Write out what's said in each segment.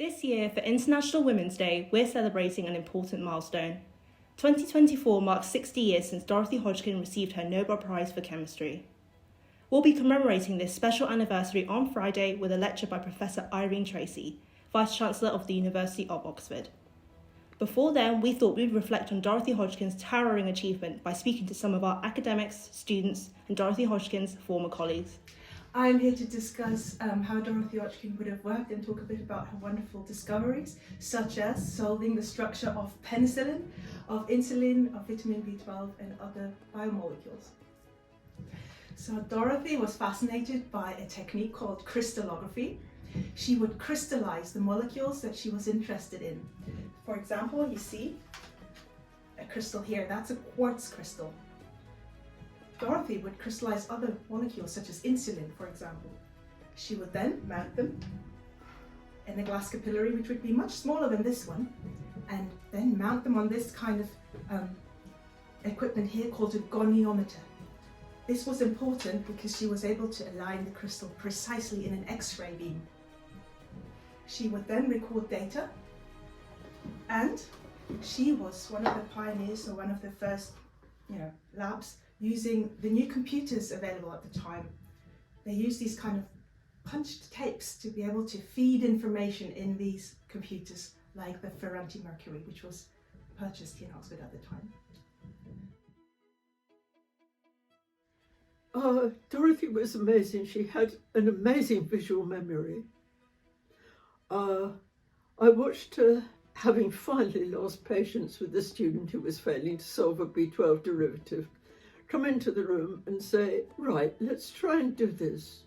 This year, for International Women's Day, we're celebrating an important milestone. 2024 marks 60 years since Dorothy Hodgkin received her Nobel Prize for Chemistry. We'll be commemorating this special anniversary on Friday with a lecture by Professor Irene Tracey, Vice-Chancellor of the University of Oxford. Before then, we thought we'd reflect on Dorothy Hodgkin's towering achievement by speaking to some of our academics, students, and Dorothy Hodgkin's former colleagues. I'm here to discuss how Dorothy Hodgkin would have worked and talk a bit about her wonderful discoveries, such as solving the structure of penicillin, of insulin, of vitamin B12 and other biomolecules. So Dorothy was fascinated by a technique called crystallography. She would crystallize the molecules that she was interested in. For example, you see a crystal here, that's a quartz crystal. Dorothy would crystallize other molecules such as insulin, for example. She would then mount them in a glass capillary, which would be much smaller than this one, and then mount them on this kind of equipment here called a goniometer. This was important because she was able to align the crystal precisely in an X-ray beam. She would then record data, and she was one of the pioneers, or one of the first labs using the new computers available at the time. They used these kind of punched tapes to be able to feed information in these computers, like the Ferranti Mercury, which was purchased here in Oxford at the time. Dorothy was amazing. She had an amazing visual memory. I watched her, having finally lost patience with the student who was failing to solve a B12 derivative, come into the room and say, right, let's try and do this.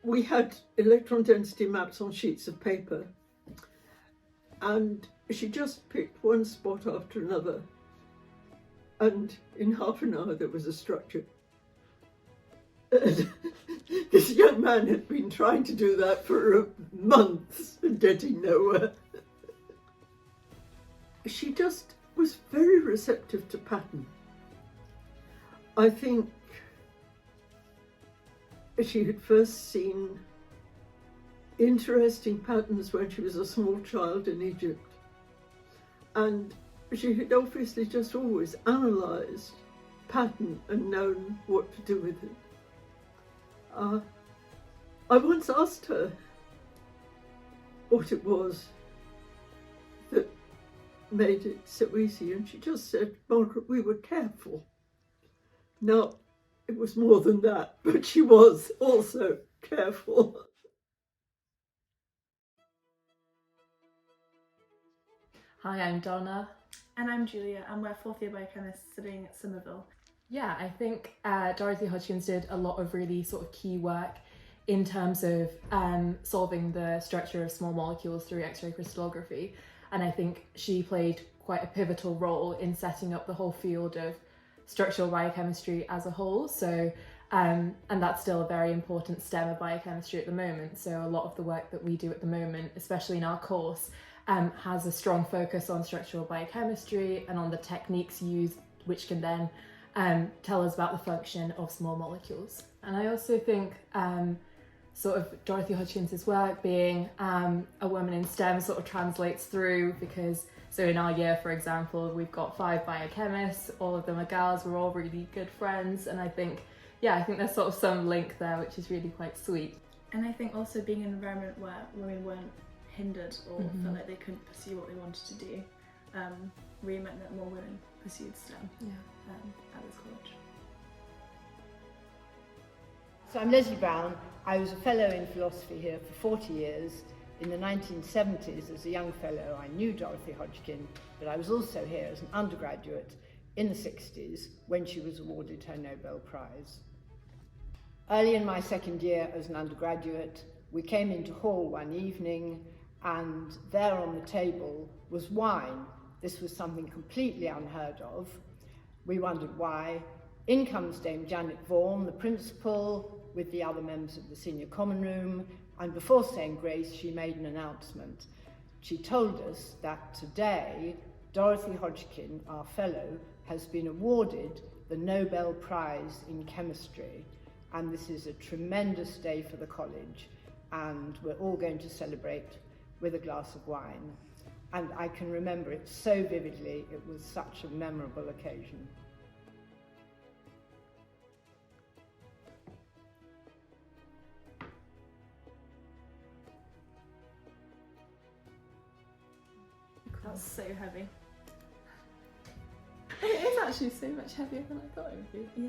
We had electron density maps on sheets of paper, and she just picked one spot after another, and in half an hour there was a structure. This young man had been trying to do that for months and getting nowhere. She just was very receptive to pattern. I think she had first seen interesting patterns when she was a small child in Egypt, and she had obviously just always analysed pattern and known what to do with it. I once asked her what it was that made it so easy, and she just said, Margaret, we were careful. Now, it was more than that, but she was also careful. Hi, I'm Donna. And I'm Julia, and we're fourth year biochemists studying at Somerville. Yeah, I think Dorothy Hodgkin did a lot of really sort of key work in terms of solving the structure of small molecules through X-ray crystallography. And I think she played quite a pivotal role in setting up the whole field of structural biochemistry as a whole. So, and that's still a very important stem of biochemistry at the moment. So a lot of the work that we do at the moment, especially in our course, has a strong focus on structural biochemistry and on the techniques used, which can then tell us about the function of small molecules. And I also think sort of Dorothy Hodgkin's work, being a woman in STEM, sort of translates through, because so in our year, for example, we've got 5 biochemists, all of them are girls, we're all really good friends, and I think there's sort of some link there, which is really quite sweet. And I think also being in an environment where women weren't hindered or felt like they couldn't pursue what they wanted to do, really meant that more women pursued STEM at this college. So I'm Leslie Brown. I was a fellow in philosophy here for 40 years. In the 1970s, as a young fellow, I knew Dorothy Hodgkin, but I was also here as an undergraduate in the 60s when she was awarded her Nobel Prize. Early in my second year as an undergraduate, we came into hall one evening, and there on the table was wine. This was something completely unheard of. We wondered why. In comes Dame Janet Vaughan, the principal, with the other members of the senior common room, and before saying grace, she made an announcement. She told us that today, Dorothy Hodgkin, our fellow, has been awarded the Nobel Prize in Chemistry, and this is a tremendous day for the college, and we're all going to celebrate with a glass of wine. And I can remember it so vividly. It was such a memorable occasion. That's so heavy. It is actually so much heavier than I thought it would be. Yeah.